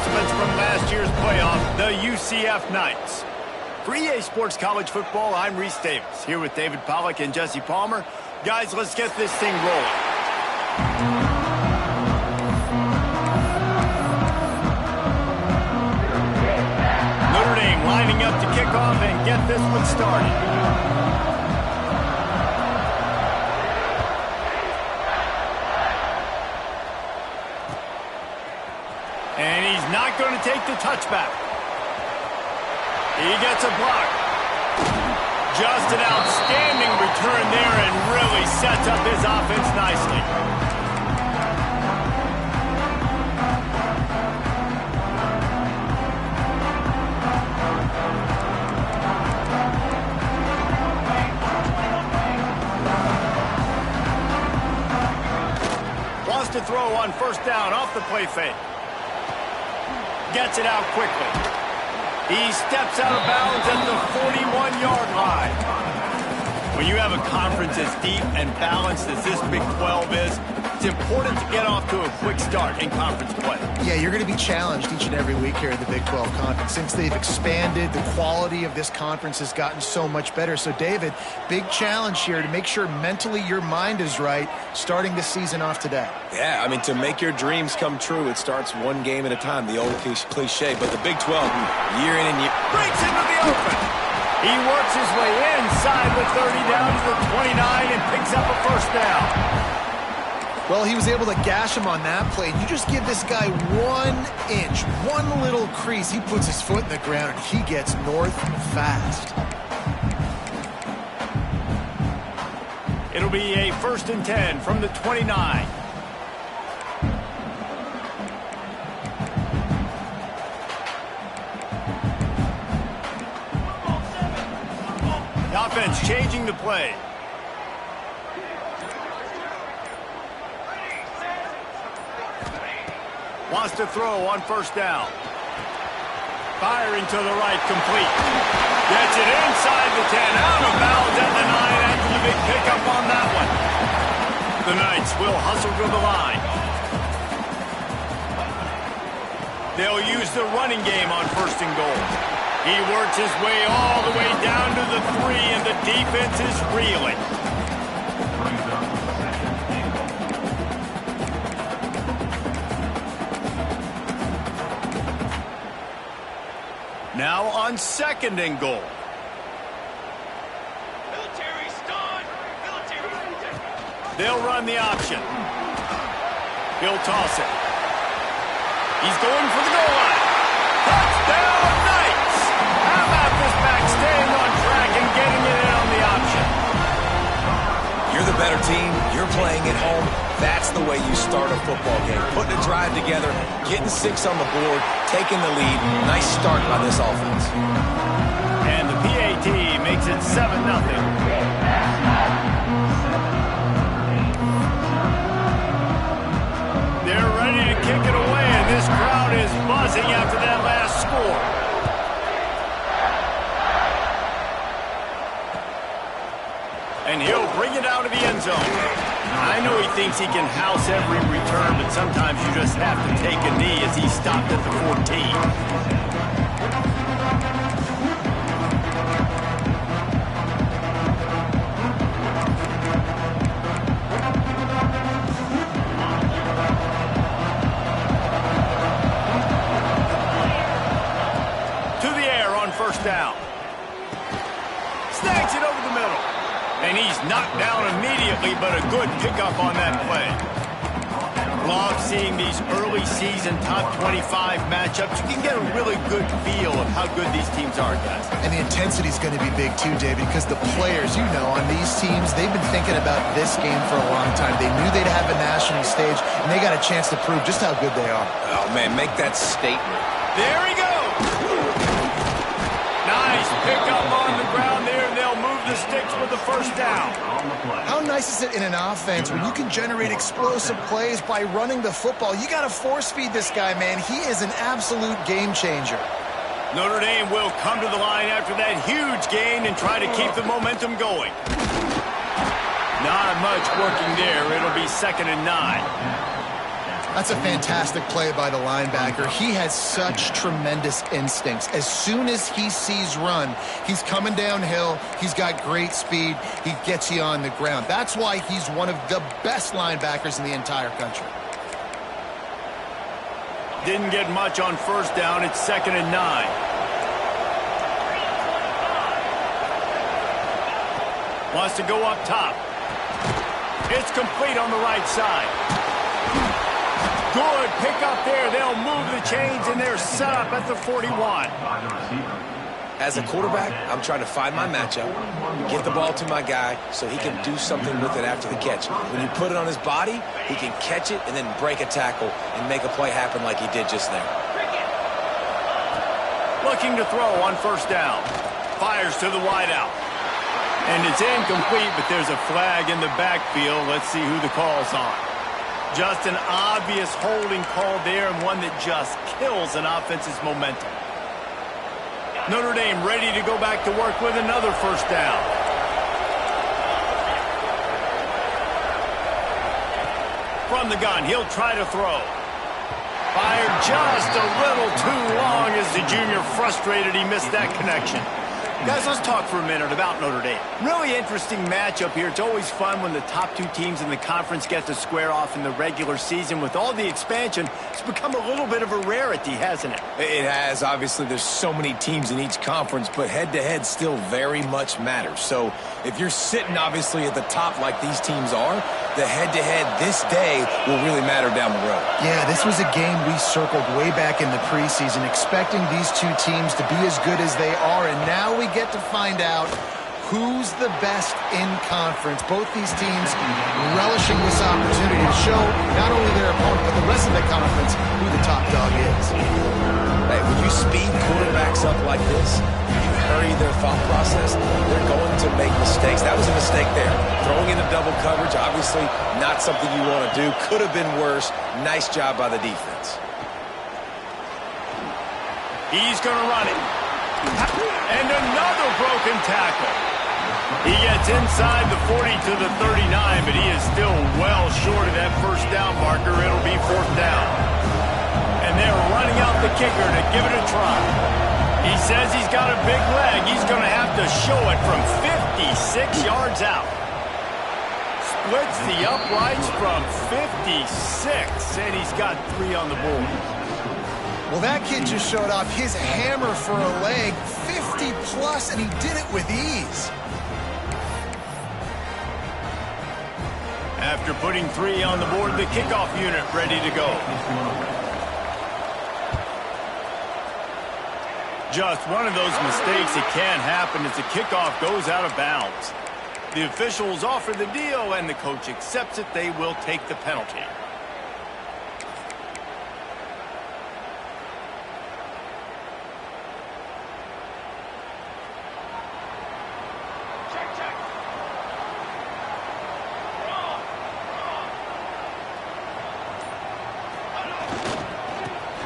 participants from last year's playoff, the UCF Knights. For EA Sports College Football, I'm Reese Davis, here with David Pollack and Jesse Palmer. Guys, let's get this thing rolling. Notre Dame lining up to kick off and get this one started. And he's not going to take the touchback. He gets a block. Just an outstanding return there and really sets up his offense nicely. Wants to throw on first down off the play fake. Gets it out quickly. He steps out of bounds at the 41-yard line. When you have a conference as deep and balanced as this Big 12 is, it's important to get off to a quick start in conference play. Yeah, you're going to be challenged each and every week here in the Big 12 Conference. Since they've expanded, the quality of this conference has gotten so much better. So, David, big challenge here to make sure mentally your mind is right starting this season off today. Yeah, I mean, to make your dreams come true, it starts one game at a time, the old cliche. But the Big 12, year in and year... breaks into the open. He works his way inside the 30 down to the 29 and picks up a first down. Well, he was able to gash him on that play. You just give this guy 1 inch, one little crease. He puts his foot in the ground, and he gets north fast. It'll be a 1st and 10 from the 29. The offense changing the play. Wants to throw on first down. Firing to the right, complete. Gets it inside the 10, out of bounds at the 9 after the big pickup on that one. The Knights will hustle to the line. They'll use the running game on 1st and goal. He works his way all the way down to the 3, and the defense is reeling. Now on 2nd and goal. They'll run the option. He'll toss it. He's going for the goal line. Touchdown, Knights! How about this back staying on track and getting it in on the option? You're the better team. You're playing at home. That's the way you start a football game. Putting a drive together, getting 6 on the board, taking the lead. Nice start by this offense. And the PAT makes it 7-0. They're ready to kick it away, and this crowd is buzzing after that last score. And he'll bring it out of the end zone. I know he thinks he can house every return, but sometimes you just have to take a knee as he stopped at the 14. First down. Snags it over the middle. And he's knocked down immediately, but a good pickup on that play. Love seeing these early season top 25 matchups. You can get a really good feel of how good these teams are, guys. And the intensity is going to be big too, David, because the players, you know, on these teams, they've been thinking about this game for a long time. They knew they'd have a national stage, and they got a chance to prove just how good they are. Oh, man, make that statement. There he goes. Nice pickup on the ground there, and they'll move the sticks with the first down. How nice is it in an offense when you can generate explosive plays by running the football? You got to force feed this guy, man. He is an absolute game changer. Notre Dame will come to the line after that huge gain and try to keep the momentum going. Not much working there. It'll be 2nd and 9. That's a fantastic play by the linebacker. He has such tremendous instincts. As soon as he sees run, he's coming downhill. He's got great speed. He gets you on the ground. That's why he's one of the best linebackers in the entire country. Didn't get much on first down. It's 2nd and 9. Wants to go up top. It's complete on the right side. Good pick up there. They'll move the chains, and they're set up at the 41. As a quarterback, I'm trying to find my matchup, get the ball to my guy so he can do something with it after the catch. When you put it on his body, he can catch it and then break a tackle and make a play happen like he did just there. Looking to throw on first down. Fires to the wideout. And it's incomplete, but there's a flag in the backfield. Let's see who the call's on. Just an obvious holding call there, and one that just kills an offense's momentum. Notre Dame ready to go back to work with another first down. From the gun, he'll try to throw. Fired just a little too long as the junior frustrated he missed that connection. Guys, let's talk for a minute about Notre Dame. Really interesting matchup here. It's always fun when the top two teams in the conference get to square off in the regular season. With all the expansion, it's become a little bit of a rarity, hasn't it? It has. Obviously, there's so many teams in each conference, but head-to-head still very much matters. So if you're sitting, obviously, at the top like these teams are, the head-to-head this day will really matter down the road. Yeah, this was a game we circled way back in the preseason, expecting these two teams to be as good as they are, and now we get to find out who's the best in conference. Both these teams relishing this opportunity to show not only their opponent, but the rest of the conference who the top dog is. Hey, when you speed quarterbacks up like this, you hurry their thought process, they're going to make mistakes. That was a mistake there. Throwing into double coverage, obviously not something you want to do. Could have been worse. Nice job by the defense. He's going to run it. And another broken tackle. He gets inside the 40 to the 39, but he is still well short of that first down marker. It'll be 4th down. And they're running out the kicker to give it a try. He says he's got a big leg. He's going to have to show it from 56 yards out. Splits the uprights from 56, and he's got 3 on the board. Well, that kid just showed off his hammer for a leg, 50-plus, and he did it with ease. After putting 3 on the board, the kickoff unit ready to go. Just one of those mistakes that can happen as the kickoff goes out of bounds. The officials offer the deal, and the coach accepts it. They will take the penalty.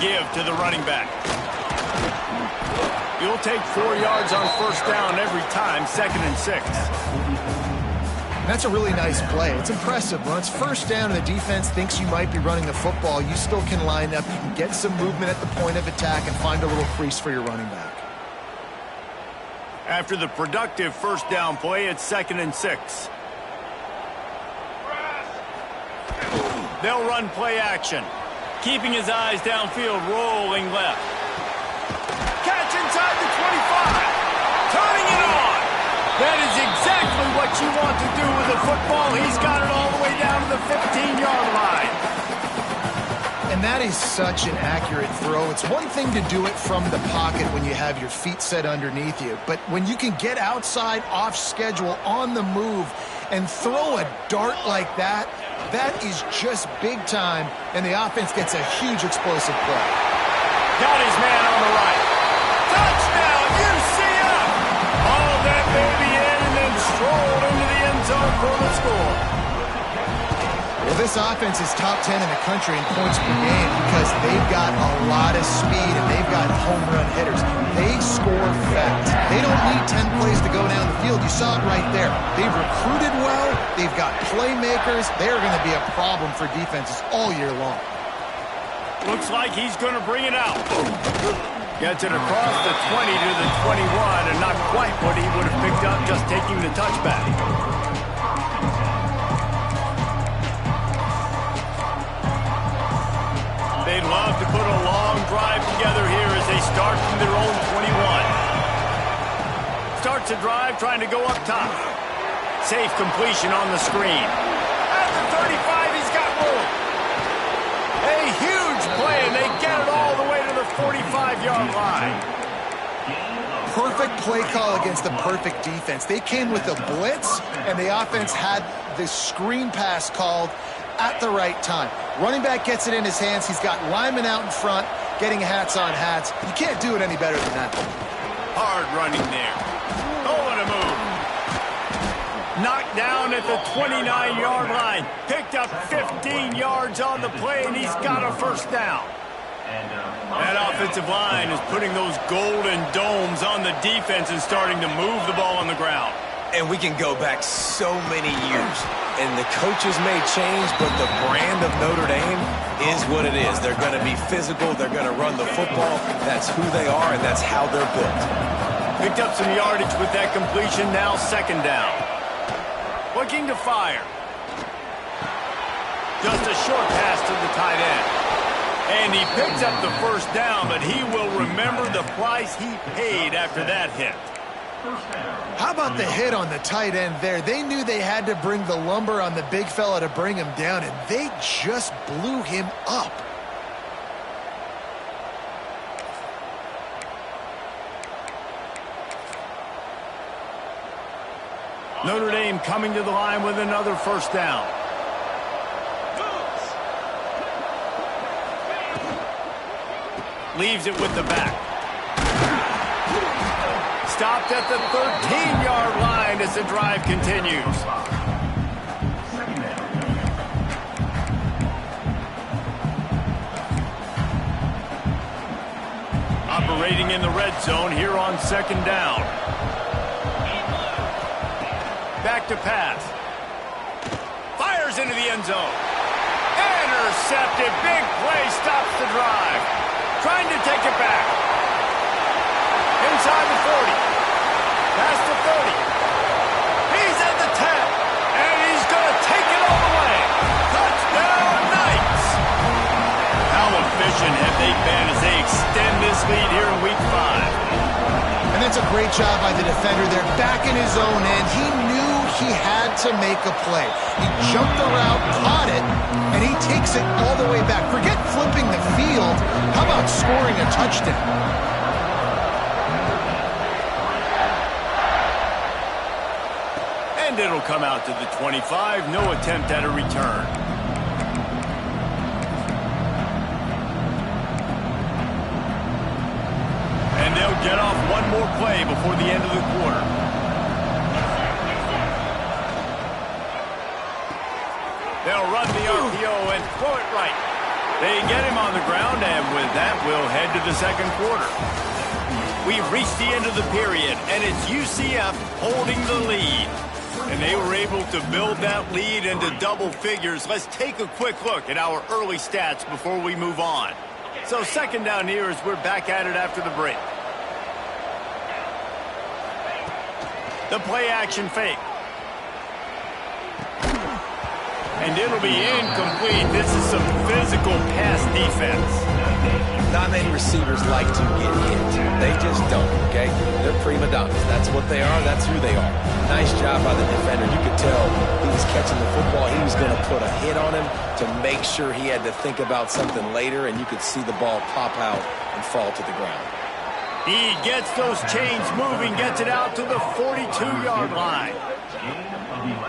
Give to the running back. He'll take 4 yards on first down every time, 2nd and 6. That's a really nice play. It's impressive. When it's first down and the defense thinks you might be running the football, you still can line up. You can get some movement at the point of attack and find a little crease for your running back. After the productive first down play, it's 2nd and 6. They'll run play action. Keeping his eyes downfield, rolling left. Catch inside the 25. Turning it on. That is exactly what you want to do with a football. He's got it all the way down to the 15-yard line. And that is such an accurate throw. It's one thing to do it from the pocket when you have your feet set underneath you, but when you can get outside, off schedule, on the move, and throw a dart like that, that is just big time, and the offense gets a huge explosive play. Got his man on the right. Touchdown, UCF! Hauled that baby in and then strolled into the end zone for the score. Well, this offense is top 10 in the country in points per game because they've got a lot of speed and they've got home run hitters. They score fast. They don't need 10 plays to go down the field. You saw it right there. They've recruited well. They've got playmakers. They're going to be a problem for defenses all year long. Looks like he's going to bring it out. Gets it across the 20 to the 21, and not quite what he would have picked up just taking the touchback. They'd love to put a long drive together here as they start from their own 21. Starts a drive trying to go up top. Safe completion on the screen. At the 35, he's got room. A huge play, and they get it all the way to the 45-yard line. Perfect play call against the perfect defense. They came with a blitz, and the offense had the screen pass called at the right time. Running back gets it in his hands. He's got linemen out in front, getting hats on hats. You can't do it any better than that. Hard running there. Oh, what a move. Knocked down at the 29-yard line. Picked up 15 yards on the play, and he's got a first down. That offensive line is putting those golden domes on the defense and starting to move the ball on the ground. And we can go back so many years. And the coaches may change, but the brand of Notre Dame is what it is. They're going to be physical. They're going to run the football. That's who they are, and that's how they're built. Picked up some yardage with that completion. Now second down. Looking to fire. Just a short pass to the tight end. And he picks up the first down, but he will remember the price he paid after that hit. How about the hit on the tight end there? They knew they had to bring the lumber on the big fella to bring him down, and they just blew him up. Notre Dame coming to the line with another first down. Leaves it with the back. Stopped at the 13-yard line as the drive continues. Operating in the red zone here on second down. Back to pass. Fires into the end zone. Intercepted. Big play stops the drive. Trying to take it back. Inside the 40. Past the 30. He's at the 10. And he's going to take it all the way. Touchdown, Knights. How efficient have they been as they extend this lead here in Week 5? And that's a great job by the defender there. Back in his own end. He knew he had to make a play. He jumped the route, caught it, and he takes it all the way back. Forget flipping the field. How about scoring a touchdown? And it'll come out to the 25. No attempt at a return. And they'll get off one more play before the end of the quarter. They'll run the RPO and throw it right. They get him on the ground, and with that, we'll head to the second quarter. We've reached the end of the period, and it's UCF holding the lead. And they were able to build that lead into double figures. Let's take a quick look at our early stats before we move on. So second down here as we're back at it after the break. The play action fake. And it'll be incomplete. This is some physical pass defense. Not many receivers like to get hit. They just don't, okay? They're prima donnas. That's what they are. That's who they are. Nice job by the defender. You could tell he was catching the football. He was going to put a hit on him to make sure he had to think about something later, and you could see the ball pop out and fall to the ground. He gets those chains moving, gets it out to the 42-yard line.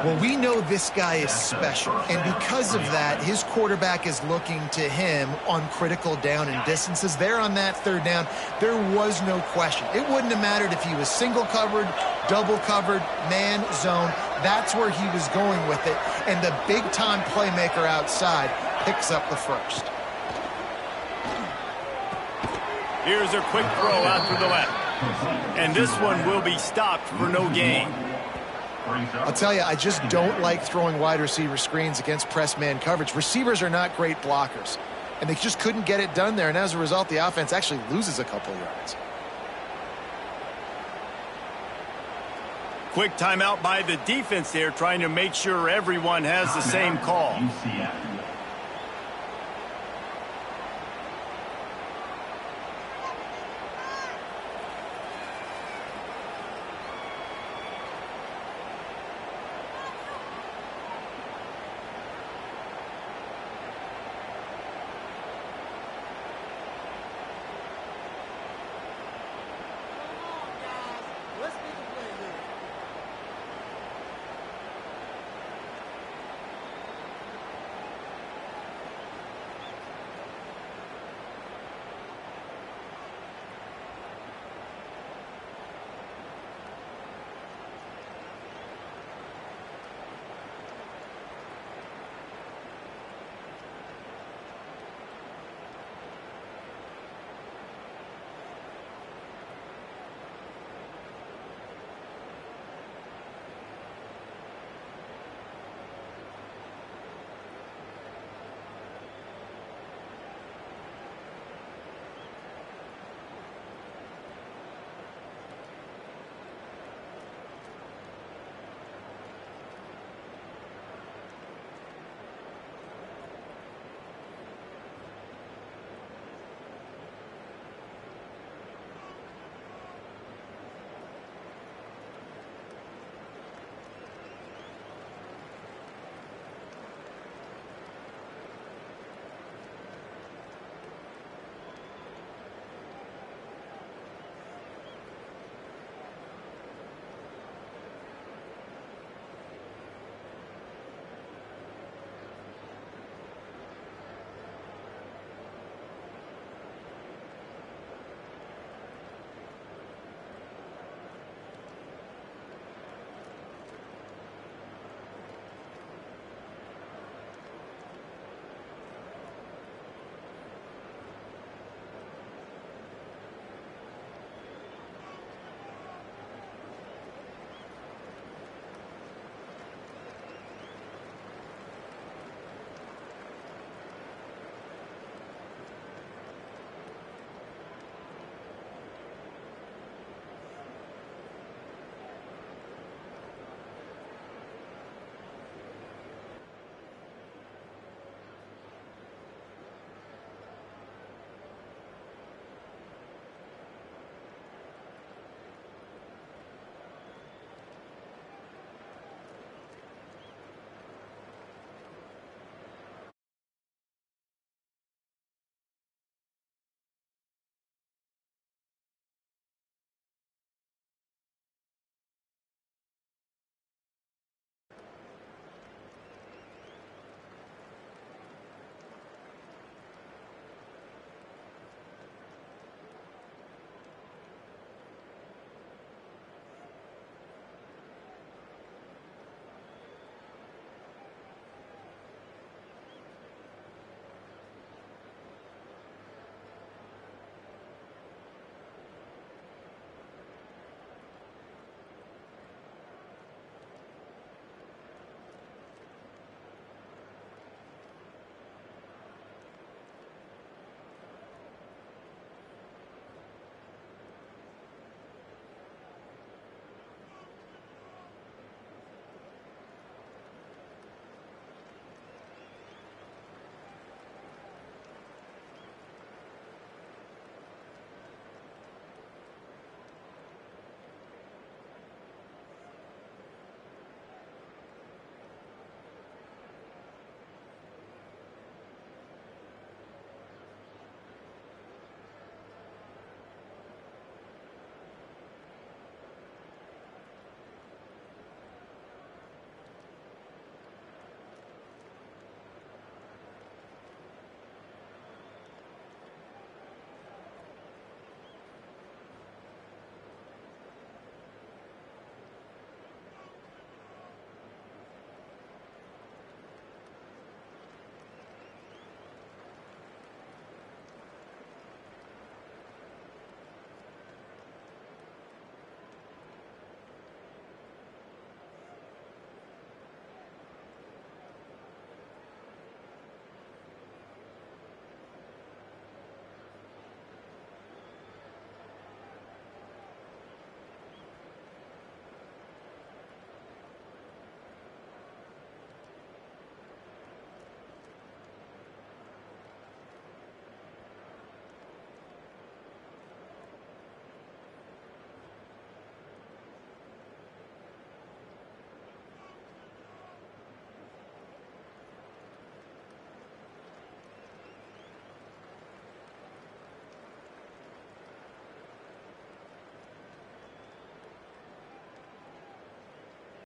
Well, we know this guy is special, and because of that, his quarterback is looking to him on critical down and distances. There on that third down, there was no question. It wouldn't have mattered if he was single covered, double covered, man, zone. That's where he was going with it, and the big-time playmaker outside picks up the first. Here's a quick throw out to the left, and this one will be stopped for no gain. I'll tell you, I just don't like throwing wide receiver screens against press man coverage. Receivers are not great blockers. and they just couldn't get it done there, and as a result, the offense actually loses a couple yards. Quick timeout by the defense there, trying to make sure everyone has the same call.